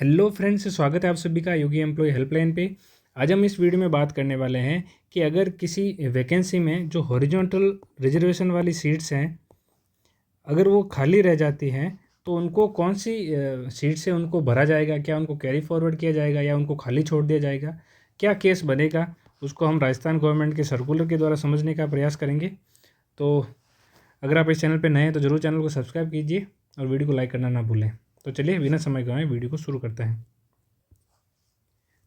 Hello friends, स्वागत है आप सभी का योगी एम्प्लॉय हेल्पलाइन पे। आज हम इस वीडियो में बात करने वाले हैं कि अगर किसी वैकेंसी में जो हॉरिजॉन्टल रिजर्वेशन वाली सीट्स हैं अगर वो खाली रह जाती हैं तो उनको कौन सी सीट से उनको भरा जाएगा, क्या उनको कैरी फॉरवर्ड किया जाएगा या उनको खाली छोड़ दिया जाएगा, क्या केस बनेगा, उसको हम राजस्थान गवर्नमेंट के सर्कुलर के द्वारा समझने का प्रयास करेंगे। तो अगर आप इस चैनल पर नए हैं तो ज़रूर चैनल को सब्सक्राइब कीजिए और वीडियो को लाइक करना ना भूलें। तो चलिए बिना समय गंवाए वीडियो को शुरू करते हैं।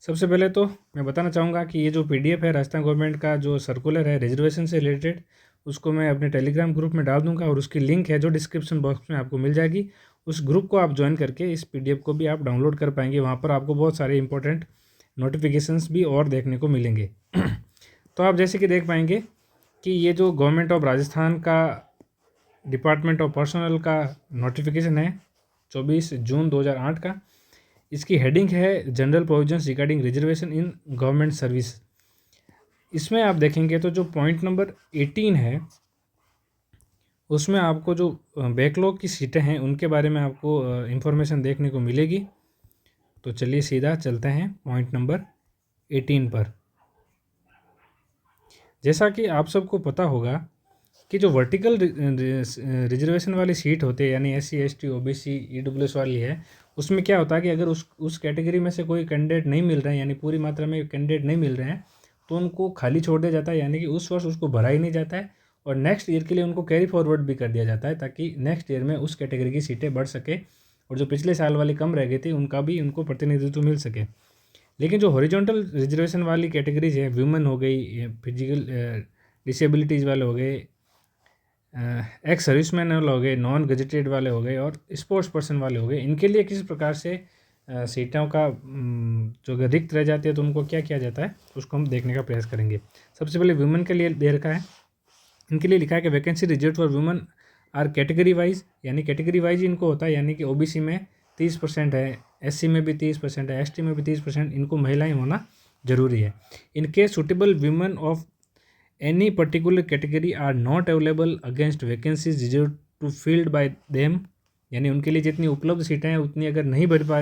सबसे पहले तो मैं बताना चाहूँगा कि ये जो पीडीएफ है राजस्थान गवर्नमेंट का जो सर्कुलर है रिजर्वेशन से रिलेटेड, उसको मैं अपने टेलीग्राम ग्रुप में डाल दूंगा और उसकी लिंक है जो डिस्क्रिप्शन बॉक्स में आपको मिल जाएगी। उस ग्रुप को आप ज्वाइन करके इस पीडीएफ को भी आप डाउनलोड कर पाएंगे। वहाँ पर आपको बहुत सारे इंपॉर्टेंट नोटिफिकेशंस भी और देखने को मिलेंगे। तो आप जैसे कि देख पाएंगे कि ये जो गवर्नमेंट ऑफ राजस्थान का डिपार्टमेंट ऑफ पर्सनल का नोटिफिकेशन है 24 जून 2008 का, इसकी हेडिंग है general provisions regarding reservation in government service. इसमें आप देखेंगे तो जो पॉइंट नंबर 18 है उसमें आपको जो बैकलॉग की सीटें हैं उनके बारे में आपको इंफॉर्मेशन देखने को मिलेगी। तो चलिए सीधा चलते हैं पॉइंट नंबर 18 पर। जैसा कि आप सबको पता होगा कि जो वर्टिकल रिजर्वेशन वाली सीट होती है यानी SC ST OBC EWS वाली है, उसमें क्या होता है कि अगर उस कैटेगरी में से कोई कैंडिडेट नहीं मिल रहे हैं यानी पूरी मात्रा में कैंडिडेट नहीं मिल रहे हैं तो उनको खाली छोड़ दिया जाता है, यानी कि उस वर्ष उसको भरा ही नहीं जाता है और नेक्स्ट ईयर के लिए उनको कैरी फॉरवर्ड भी कर दिया जाता है ताकि नेक्स्ट ईयर में उस कैटेगरी की सीटें बढ़ सके और जो पिछले साल वाली कम रह गई थी उनका भी उनको प्रतिनिधित्व मिल सके। लेकिन जो हॉरिजॉन्टल रिजर्वेशन वाली कैटेगरीज है, वुमेन हो गई, फिजिकल डिसेबिलिटीज़ वाले हो गए, एक्स सर्विसमैन वाले हो गए, नॉन गजेटेड वाले हो गए और स्पोर्ट्स पर्सन वाले हो गए, इनके लिए किस प्रकार से सीटों का जो अगर रिक्त रह जाती है तो उनको क्या किया जाता है उसको हम देखने का प्रयास करेंगे। सबसे पहले वुमेन के लिए दे रखा है, इनके लिए लिखा है कि vacancy reserve for women are category wise, यानी कैटेगरी वाइज इनको होता है, यानी कि OBC में 30% है, SC में भी 30% है, ST में भी 30%, इनको महिलाएं होना जरूरी है। In case suitable women of any particular category are not available against vacancies reserved to filled by them, यानी उनके लिए जितनी उपलब्ध सीटें हैं उतनी अगर नहीं भर पा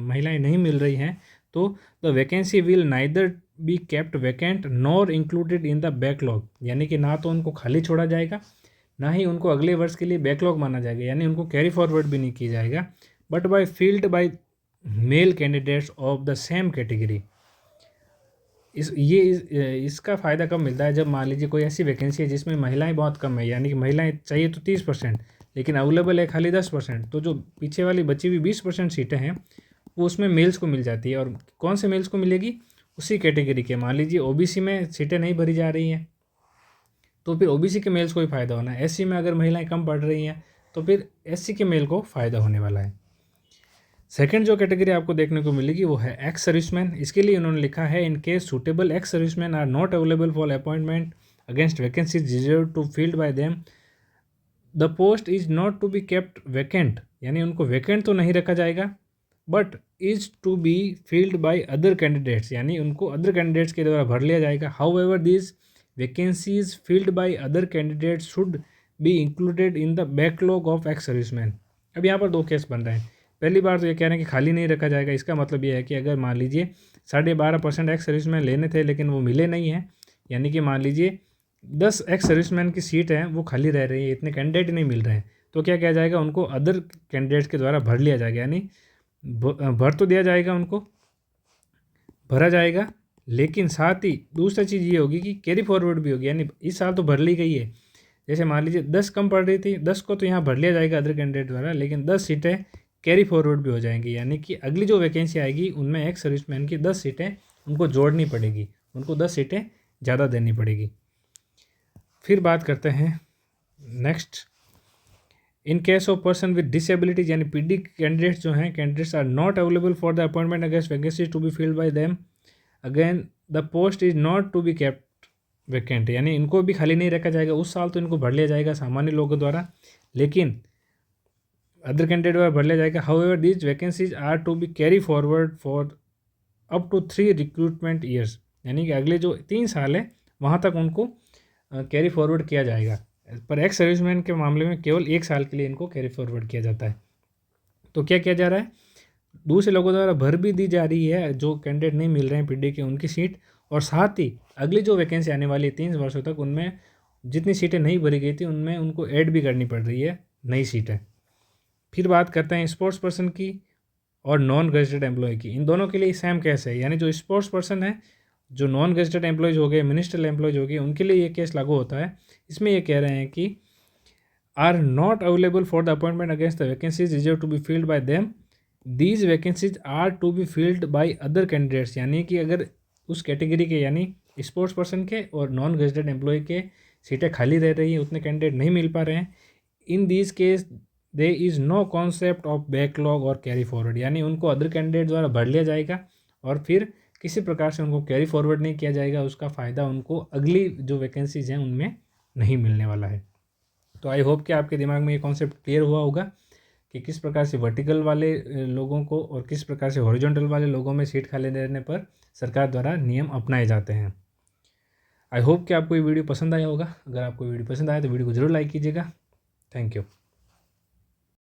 महिलाएं नहीं मिल रही हैं तो the vacancy will neither be kept vacant nor included in the backlog, यानी कि ना तो उनको खाली छोड़ा जाएगा ना ही उनको अगले वर्ष के लिए बैकलॉग माना जाएगा, यानी उनको कैरी फॉरवर्ड भी नहीं किया जाएगा, but by field by male candidates of the same category. इसका फ़ायदा कब मिलता है? जब मान लीजिए कोई ऐसी वैकेंसी है जिसमें महिलाएं बहुत कम है, यानी कि महिलाएं चाहिए तो 30% लेकिन अवेलेबल है खाली 10%, तो जो पीछे वाली बची हुई 20% सीटें हैं वो उसमें मेल्स को मिल जाती है। और कौन से मेल्स को मिलेगी? उसी कैटेगरी के। मान लीजिए OBC में सीटें नहीं भरी जा रही हैं तो फिर OBC के मेल्स को ही फ़ायदा होना है। SC में अगर महिलाएँ कम पढ़ रही हैं तो फिर SC के मेल को फ़ायदा होने वाला है। सेकंड जो कैटेगरी आपको देखने को मिलेगी वो है एक्स सर्विसमैन। इसके लिए उन्होंने लिखा है in case suitable ex serviceman are not available for appointment against vacancies reserve to filled by them, the post is not to be kept vacant, यानी उनको वैकेंट तो नहीं रखा जाएगा but is to be filled by other candidates, यानी उनको other candidates के द्वारा भर लिया जाएगा। However this vacancies filled by other candidates should be included in the backlog of ex serviceman. अब यहाँ पर दो केस बन रहे हैं। पहली बार तो ये कह रहे हैं कि खाली नहीं रखा जाएगा। इसका मतलब ये है कि अगर मान लीजिए 12.5% एक्स सर्विसमैन लेने थे लेकिन वो मिले नहीं हैं, यानी कि मान लीजिए 10 एक्स सर्विसमैन की सीट हैं वो खाली रह रही है, इतने कैंडिडेट नहीं मिल रहे हैं, तो क्या किया जाएगा? उनको अदर कैंडिडेट्स के द्वारा भर लिया जाएगा, यानी भर तो दिया जाएगा, उनको भरा जाएगा, लेकिन साथ ही दूसरा चीज़ ये होगी कि कैरी फॉरवर्ड भी होगी, यानी इस साल तो भर ली गई है। जैसे मान लीजिए 10 कम पड़ रही थी, 10 को तो यहाँ भर लिया जाएगा अदर कैंडिडेट द्वारा, लेकिन 10 सीटें कैरी फॉरवर्ड भी हो जाएंगी, यानी कि अगली जो वैकेंसी आएगी उनमें एक्स सर्विसमैन की 10 सीटें उनको जोड़नी पड़ेगी, उनको 10 सीटें ज़्यादा देनी पड़ेगी। फिर बात करते हैं next, in case of person with disabilities, यानी PD कैंडिडेट्स जो हैं, candidates are not available for the appointment against vacancies to be filled by them, again the post is not to be kept vacant, यानी इनको भी खाली नहीं रखा जाएगा। उस साल तो इनको भर लिया जाएगा सामान्य लोगों द्वारा, लेकिन अदर कैंडिडेट द्वारा भर लिया जाएगा। However these vacancies are to be carry forward for up to 3 recruitment years, यानी कि अगले जो 3 साल है वहाँ तक उनको कैरी फॉरवर्ड किया जाएगा। पर एक्स सर्विसमैन के मामले में केवल 1 साल के लिए इनको कैरी फॉरवर्ड किया जाता है। तो क्या किया जा रहा है? दूसरे लोगों द्वारा भर भी दी जा रही है, जो कैंडिडेट नहीं मिल रहे हैं पीडी के उनकी सीट, और साथ ही अगली जो वैकेंसी आने वाली है 3 वर्षों तक, उनमें जितनी सीटें नहीं भरी गई थी उनमें उनको ऐड भी करनी पड़ रही है नई सीटें। फिर बात करते हैं स्पोर्ट्स पर्सन की और नॉन गजेटेड एम्प्लॉय की। इन दोनों के लिए सेम केस है, यानी जो स्पोर्ट्स पर्सन है, जो नॉन गजेटेड एम्प्लॉयज़ हो गए, मिनिस्ट्रियल एम्प्लॉयज़ हो गए, उनके लिए ये केस लागू होता है। इसमें ये कह रहे हैं कि are not available for the appointment against the vacancies reserve to be filled by them, these vacancies are to be filled by other candidates. यानी कि अगर उस कैटेगरी के यानी स्पोर्ट्स पर्सन के और नॉन गजेटेड एम्प्लॉय के सीटें खाली रह रही हैं, उतने कैंडिडेट नहीं मिल पा रहे हैं, in these case there is no concept of backlog और कैरी फॉरवर्ड। यानी उनको अदर कैंडिडेट द्वारा भर लिया जाएगा और फिर किसी प्रकार से उनको कैरी फॉरवर्ड नहीं किया जाएगा, उसका फ़ायदा उनको अगली जो वैकेंसीज हैं उनमें नहीं मिलने वाला है। तो आई होप कि आपके दिमाग में ये कॉन्सेप्ट क्लियर हुआ होगा कि किस प्रकार से वर्टिकल वाले लोगों को और किस प्रकार से हॉरिजॉन्टल वाले लोगों में सीट खाली रहने पर सरकार द्वारा नियम अपनाए जाते हैं। आई होप कि आपको ये वीडियो पसंद आया होगा। अगर आपको वीडियो पसंद आया तो वीडियो को जरूर लाइक कीजिएगा। Thank you.